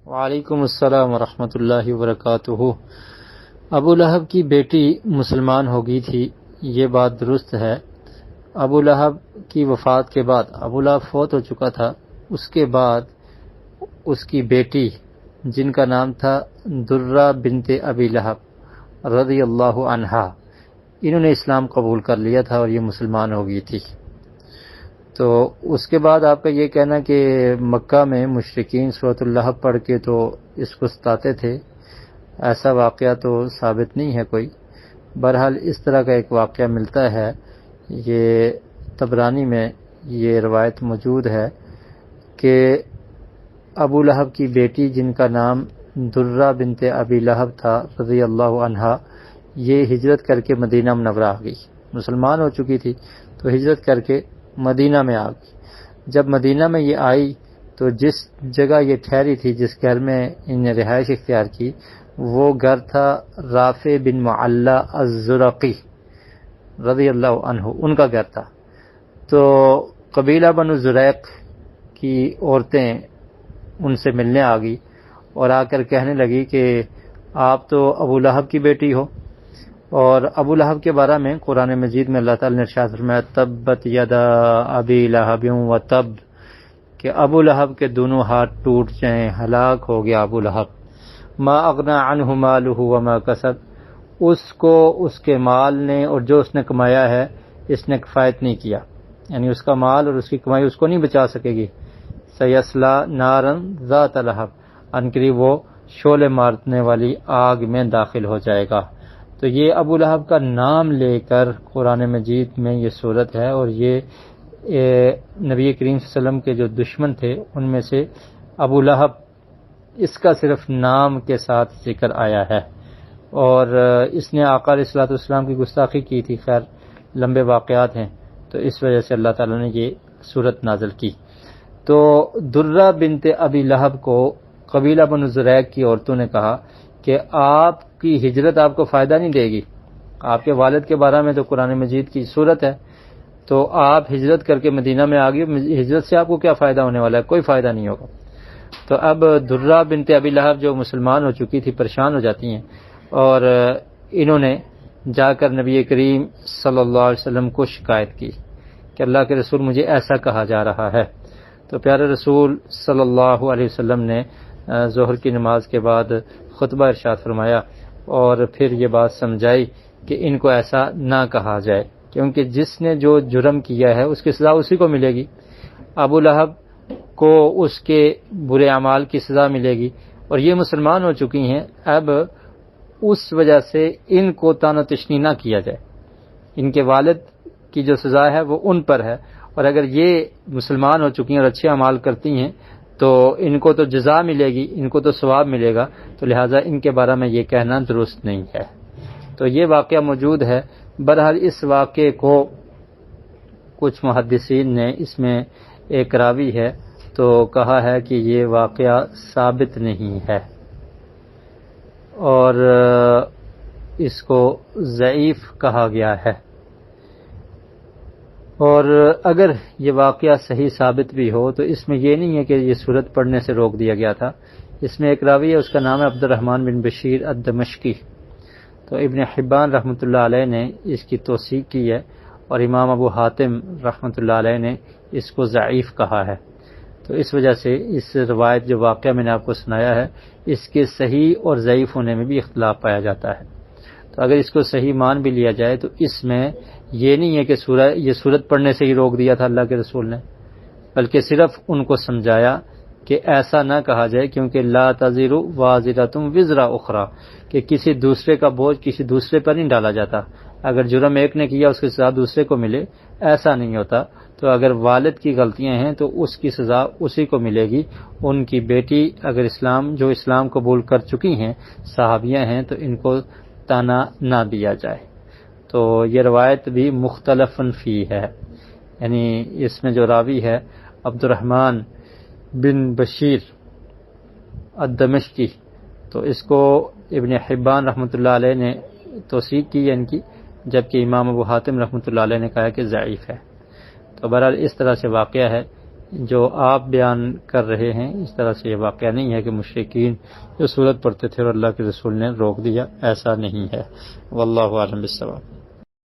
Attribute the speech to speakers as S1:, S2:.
S1: وعلیکم السلام ورحمۃ اللہ وبرکاتہ۔ ابو لہب کی بیٹی مسلمان ہو گئی تھی، یہ بات درست ہے۔ ابو لہب کی وفات کے بعد، ابو لہب فوت ہو چکا تھا، اس کے بعد اس کی بیٹی جن کا نام تھا درہ بنت ابی لہب رضی اللہ عنہا، انہوں نے اسلام قبول کر لیا تھا اور یہ مسلمان ہو گئی تھی۔ تو اس کے بعد آپ کا یہ کہنا کہ مکہ میں مشرکین سورۃ اللہب پڑھ کے تو اس کو ستاتے تھے، ایسا واقعہ تو ثابت نہیں ہے کوئی۔ بہرحال اس طرح کا ایک واقعہ ملتا ہے، یہ طبرانی میں یہ روایت موجود ہے کہ ابو لہب کی بیٹی جن کا نام درہ بنت ابی لہب تھا رضی اللہ عنہا، یہ ہجرت کر کے مدینہ منورہ آ گئی، مسلمان ہو چکی تھی تو ہجرت کر کے مدینہ میں آ گئی۔ جب مدینہ میں یہ آئی تو جس جگہ یہ ٹھہری تھی، جس گھر میں ان نے رہائش اختیار کی، وہ گھر تھا رافع بن معلّہ الزرقی رضی اللہ عنہ، ان کا گھر تھا۔ تو قبیلہ بنو زریق کی عورتیں ان سے ملنے آ گئی اور آ کر کہنے لگی کہ آپ تو ابو لہب کی بیٹی ہو، اور ابو لہب کے بارے میں قرآن مجید میں اللہ تعالی نے ارشاد فرمایا تبت یدا ابی لہب و تب، کہ ابو لہب کے دونوں ہاتھ ٹوٹ جائیں، ہلاک ہو گیا ابو لہب۔ ما اغنی عنہ مالہ وما کسب، اس کو اس کے مال نے اور جو اس نے کمایا ہے اس نے کفایت نہیں کیا، یعنی اس کا مال اور اس کی کمائی اس کو نہیں بچا سکے گی۔ سیصلی نارا ذات لہب، عنقریب وہ شعلے مارنے والی آگ میں داخل ہو جائے گا۔ تو یہ ابو لہب کا نام لے کر قرآن مجید میں یہ صورت ہے، اور یہ نبی کریم صلی اللہ علیہ وسلم کے جو دشمن تھے ان میں سے ابو لہب، اس کا صرف نام کے ساتھ ذکر آیا ہے، اور اس نے آقا علیہ الصلوۃ والسلام کی گستاخی کی تھی۔ خیر لمبے واقعات ہیں، تو اس وجہ سے اللہ تعالیٰ نے یہ صورت نازل کی۔ تو درہ بنت ابی لہب کو قبیلہ بنو زریق کی عورتوں نے کہا کہ آپ کی ہجرت آپ کو فائدہ نہیں دے گی، آپ کے والد کے بارے میں تو قرآن مجید کی صورت ہے، تو آپ ہجرت کر کے مدینہ میں آ گئے، ہجرت سے آپ کو کیا فائدہ ہونے والا ہے؟ کوئی فائدہ نہیں ہوگا۔ تو اب درہ بنت ابی لہب جو مسلمان ہو چکی تھی پریشان ہو جاتی ہیں، اور انہوں نے جا کر نبی کریم صلی اللہ علیہ وسلم کو شکایت کی کہ اللہ کے رسول مجھے ایسا کہا جا رہا ہے۔ تو پیارے رسول صلی اللہ علیہ وسلم نے ظہر کی نماز کے بعد خطبہ ارشاد فرمایا اور پھر یہ بات سمجھائی کہ ان کو ایسا نہ کہا جائے، کیونکہ جس نے جو جرم کیا ہے اس کی سزا اسی کو ملے گی۔ ابو لہب کو اس کے برے اعمال کی سزا ملے گی، اور یہ مسلمان ہو چکی ہیں، اب اس وجہ سے ان کو طعن و تشنیع نہ کیا جائے، ان کے والد کی جو سزا ہے وہ ان پر ہے، اور اگر یہ مسلمان ہو چکی ہیں اور اچھے اعمال کرتی ہیں تو ان کو تو جزا ملے گی، ان کو تو ثواب ملے گا، تو لہٰذا ان کے بارے میں یہ کہنا درست نہیں ہے۔ تو یہ واقعہ موجود ہے۔ بہرحال اس واقعے کو کچھ محدثین نے، اس میں ایک راوی ہے تو کہا ہے کہ یہ واقعہ ثابت نہیں ہے، اور اس کو ضعیف کہا گیا ہے، اور اگر یہ واقعہ صحیح ثابت بھی ہو تو اس میں یہ نہیں ہے کہ یہ سورت پڑھنے سے روک دیا گیا تھا۔ اس میں ایک راوی ہے، اس کا نام ہے عبد الرحمن بن بشیر الدمشقی، تو ابن حبان رحمۃ اللہ علیہ نے اس کی توثیق کی ہے، اور امام ابو حاتم رحمۃ اللہ علیہ نے اس کو ضعیف کہا ہے۔ تو اس وجہ سے اس روایت جو واقعہ میں نے آپ کو سنایا ہے، اس کے صحیح اور ضعیف ہونے میں بھی اختلاف پایا جاتا ہے۔ تو اگر اس کو صحیح مان بھی لیا جائے تو اس میں یہ نہیں ہے کہ یہ سورت پڑھنے سے ہی روک دیا تھا اللہ کے رسول نے، بلکہ صرف ان کو سمجھایا کہ ایسا نہ کہا جائے، کیونکہ لا تزر وازرۃ وزر اخری، کہ کسی دوسرے کا بوجھ کسی دوسرے پر نہیں ڈالا جاتا۔ اگر جرم ایک نے کیا اس کی سزا دوسرے کو ملے، ایسا نہیں ہوتا۔ تو اگر والد کی غلطیاں ہیں تو اس کی سزا اسی کو ملے گی۔ ان کی بیٹی اگر جو اسلام قبول کر چکی ہیں، صحابیہ ہیں، تو ان کو طعنہ نہ دیا جائے۔ تو یہ روایت بھی مختلف فی ہے، یعنی اس میں جو راوی ہے عبد الرحمن بن بشیر الدمشقی، تو اس کو ابن حبان رحمۃ اللہ علیہ نے توثیق کی ہے ان کی، جبکہ امام ابو حاتم رحمۃ اللہ علیہ نے کہا کہ ضعیف ہے۔ تو بہرحال اس طرح سے واقعہ ہے جو آپ بیان کر رہے ہیں اس طرح سے یہ واقعہ نہیں ہے کہ مشرکین جو سورت پڑھتے تھے اور اللہ کے رسول نے روک دیا، ایسا نہیں ہے۔ واللہ اعلم بالصواب۔